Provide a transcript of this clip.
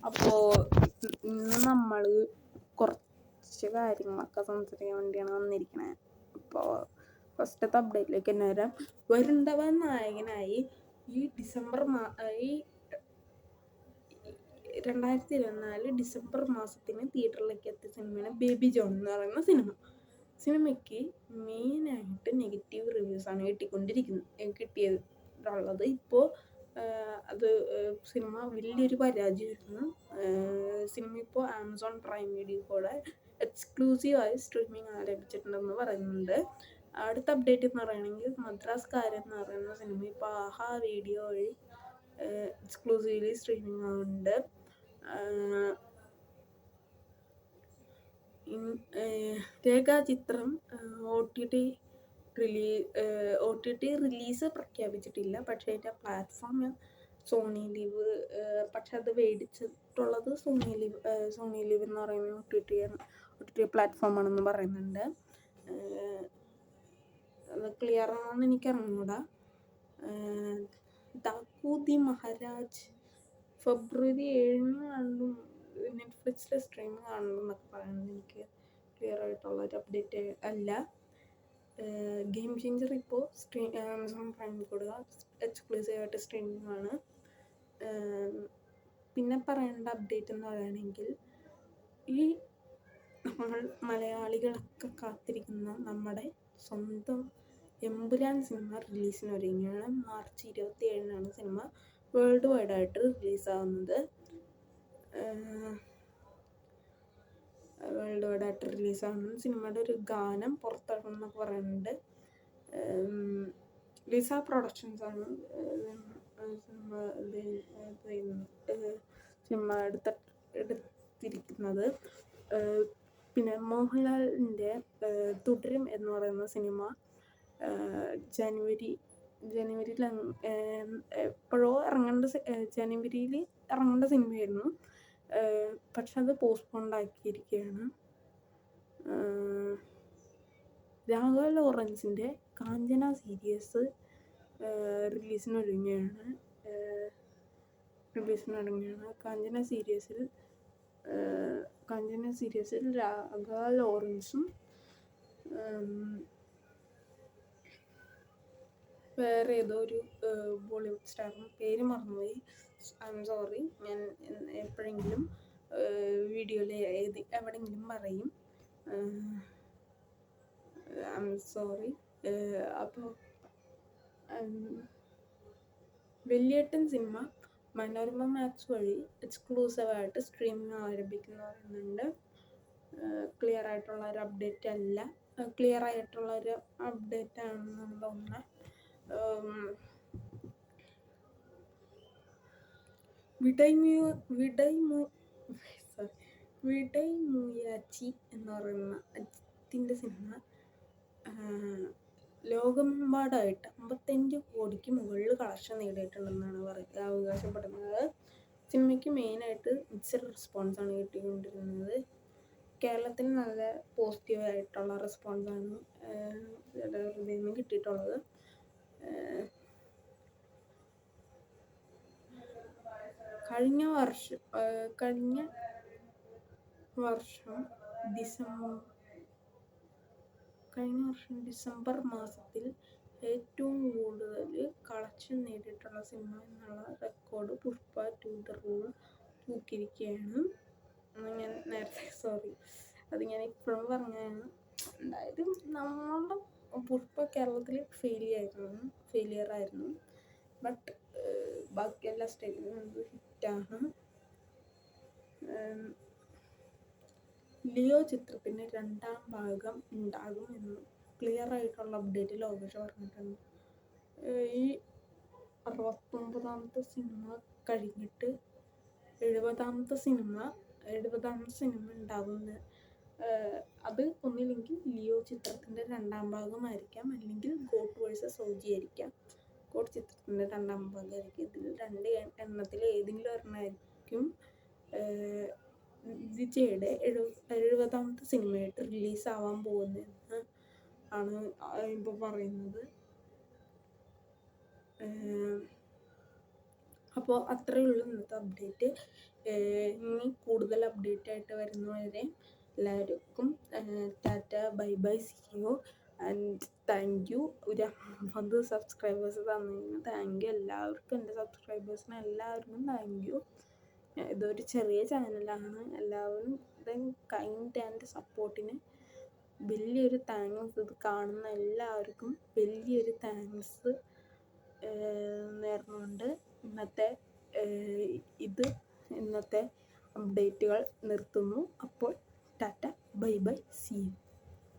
അപ്പോൾ ഇന്ന് നമ്മൾ കുറച്ച് കാര്യങ്ങളൊക്കെ സംസാരിക്കാൻ വേണ്ടിയാണ് വന്നിരിക്കണേ. അപ്പോൾ ഫസ്റ്റത്തെ അപ്ഡേറ്റിലേക്ക് തന്നെ വരാം. വരുണ്ടവൻ നായകനായി ഈ 2024 ഡിസംബർ മാസത്തിന് തിയേറ്ററിലേക്ക് എത്തിയ സിനിമയാണ് ബേബി ജോൺ എന്ന് പറയുന്ന സിനിമയ്ക്ക് മെയിനായിട്ട് നെഗറ്റീവ് റിവ്യൂസാണ് കിട്ടിയിട്ടുള്ളത്. ഇപ്പോൾ അത് സിനിമ വലിയൊരു പരാജയമായിരുന്നു. സിനിമ ഇപ്പോൾ ആമസോൺ പ്രൈം വീഡിയോ കൂടെ എക്സ്ക്ലൂസീവായി സ്ട്രീമിംഗ് ആരംഭിച്ചിട്ടുണ്ടെന്ന് പറയുന്നുണ്ട്. അടുത്ത അപ്ഡേറ്റ് എന്ന് പറയുകയാണെങ്കിൽ മദ്രാസ്കാരൻ എന്ന് പറയുന്ന സിനിമ ഇപ്പോൾ ആഹാ വീഡിയോ വഴി എക്സ്ക്ലൂസീവ്ലി സ്ട്രീമിംഗ് ആവുന്നുണ്ട്. രേഖാചിത്രം OTT റിലീസ് പ്രഖ്യാപിച്ചിട്ടില്ല. പക്ഷേ അതിൻ്റെ പ്ലാറ്റ്ഫോം സോണി ലിവ്. പക്ഷെ അത് മേടിച്ചിട്ടുള്ളത് സോണി ലിവ് എന്ന് പറയുന്ന OTT പ്ലാറ്റ്ഫോമാണെന്ന് പറയുന്നുണ്ട്. അത് ക്ലിയർ ആണെന്ന് എനിക്കറിഞ്ഞൂടാ. ദാക്കൂദി മഹാരാജ് ഫെബ്രുവരി 7 കാണും നെറ്റ്ഫ്ലിക്സിൽ സ്ട്രീമിംഗ് കാണണമെന്നൊക്കെ പറയുന്നത് എനിക്ക് ക്ലിയർ ആയിട്ടുള്ളൊരു അപ്ഡേറ്റ് അല്ല. ഗെയിം ചേഞ്ചർ ഇപ്പോൾ ആമസോൺ പ്രൈമിൽ കൂടെ എക്സ്ക്ലൂസീവായിട്ട് സ്ട്രീമിംഗ് ആണ്. പിന്നെ പറയേണ്ട അപ്ഡേറ്റ് എന്ന് പറയുകയാണെങ്കിൽ ഈ നമ്മൾ മലയാളികളൊക്കെ കാത്തിരിക്കുന്ന നമ്മുടെ സ്വന്തം എമ്പുരാൻ സിനിമ റിലീസിന് ഒരുങ്ങുകയാണ്. മാർച്ച് 27 സിനിമ വേൾഡ് വൈഡായിട്ട് റിലീസാവുന്നത്. സിനിമയുടെ ഒരു ഗാനം പുറത്തിറങ്ങണം എന്നൊക്കെ പറയുന്നുണ്ട്. ലിസ പ്രൊഡക്ഷൻസ് ആണ് സിനിമ എടുത്തിരിക്കുന്നത്. പിന്നെ മോഹൻലാലിൻ്റെ തുടരും എന്ന് പറയുന്ന സിനിമ ജനുവരിയിൽ എപ്പോഴോ ജനുവരിയിൽ ഇറങ്ങേണ്ട സിനിമയായിരുന്നു. പക്ഷെ അത് പോസ്റ്റ്പോണ്ട് ആക്കിയിരിക്കുകയാണ്. രാഘവ ലോറൻസിൻ്റെ കാഞ്ചന സീരീസ് റിലീസിനൊരുങ്ങുകയാണ്. കാഞ്ചന സീരീസിൽ രാഘവ ലോറൻസും വേറെ ഏതോ ഒരു ബോളിവുഡ് സ്റ്റാറും, പേര് മറന്നുപോയി. I am sorry. ഞാൻ എപ്പോഴെങ്കിലും വീഡിയോയിൽ എവിടെയെങ്കിലും പറയും. I am sorry. അപ്പോൾ വലിയേട്ടൻ സിനിമ മനോരമ മാക്സ് വഴി എക്സ്ക്ലൂസീവായിട്ട് സ്ട്രീമിംഗ് ആരംഭിക്കുന്നു പറയുന്നുണ്ട്. ക്ലിയർ ആയിട്ടുള്ളൊരു അപ്ഡേറ്റ് അല്ല. ക്ലിയർ ആയിട്ടുള്ളൊരു അപ്ഡേറ്റ് ആണെന്നാണ് തോന്നുന്നത്. വിടൈ മൂയാച്ചി എന്ന് പറയുന്ന അജിത്തിൻ്റെ സിനിമ ലോകമെമ്പാടായിട്ട് 55 കോടിക്ക് മുകളിൽ കളക്ഷൻ നേടിയിട്ടുണ്ടെന്നാണ് അവകാശപ്പെടുന്നത്. സിനിമയ്ക്ക് മെയിനായിട്ട് മിക്സഡ് റെസ്പോൺസാണ് കിട്ടിക്കൊണ്ടിരുന്നത്. കേരളത്തിൽ നല്ല പോസിറ്റീവായിട്ടുള്ള റെസ്പോൺസാണ് ഹൃദയം കിട്ടിയിട്ടുള്ളത്. കഴിഞ്ഞ വർഷം ഡിസംബർ മാസത്തിൽ ഏറ്റവും കൂടുതൽ കളക്ഷൻ നേടിയിട്ടുള്ള സിനിമ എന്നുള്ള റെക്കോർഡ് പുഷ്പ 2 ദ റൂൾ തൂക്കിയിരിക്കുകയാണ്. അത് ഞാൻ ഇപ്പോഴും പറഞ്ഞതാണ്. അതായത് നമ്മളുടെ പുഷ്പ കേരളത്തിൽ ഫെയിലിയർ ആയിരുന്നു. ബട്ട് ബാക്കി എല്ലാ സ്റ്റേറ്റിലും ഹിറ്റാണ്. ലിയോ ചിത്രത്തിൻ്റെ 2ാം ഭാഗം ഉണ്ടാകുമെന്ന് ക്ലിയർ ആയിട്ടുള്ള അപ്ഡേറ്റ് ലോകേഷ് പറഞ്ഞിട്ടുണ്ട്. ഈ 69ാമത്തെ സിനിമ കഴിഞ്ഞിട്ട് 70ാമത്തെ സിനിമ ഉണ്ടാകുന്ന അത് ഒന്നില്ലെങ്കിൽ ലിയോ ചിത്രത്തിൻ്റെ 2ാം ഭാഗമായിരിക്കാം, അല്ലെങ്കിൽ ഗോട്ട് വേഴ്സസ് ഓജി ആയിരിക്കാം. ഗോട്ട് ചിത്രത്തിൻ്റെ 2ാം ഭാഗമായിരിക്കും. ഇതിൽ എണ്ണത്തിൽ ഏതെങ്കിലും ഒരെണ്ണമായിരിക്കും വിജയുടെ 70ാമത്തെ സിനിമയായിട്ട് റിലീസാവാൻ പോകുന്നതെന്ന് ആണ് ഇപ്പോൾ പറയുന്നത്. അപ്പോൾ അത്രയേ ഉള്ളൂ ഇന്നത്തെ അപ്ഡേറ്റ്. ഇനി കൂടുതൽ അപ്ഡേറ്റ് ആയിട്ട് വരുന്നവരെ എല്ലാവർക്കും tata, bye bye, see you and thank you. ഒരു 50 സബ്സ്ക്രൈബേഴ്സ് തന്നതിന് താങ്ക് യു എല്ലാവർക്കും. എൻ്റെ സബ്സ്ക്രൈബേഴ്സിന് എല്ലാവർക്കും താങ്ക് യു. ഇതൊരു ചെറിയ ചാനലാണ്. എല്ലാവരും കൈൻഡ് ആൻഡ് സപ്പോർട്ടിന് വലിയൊരു താങ്ക്സ്. ഇത് കാണുന്ന എല്ലാവർക്കും വലിയൊരു താങ്ക്സ് നേർന്നുകൊണ്ട് ഇന്നത്തെ അപ്ഡേറ്റുകൾ നിർത്തുന്നു. അപ്പോൾ tata, bye bye, see U.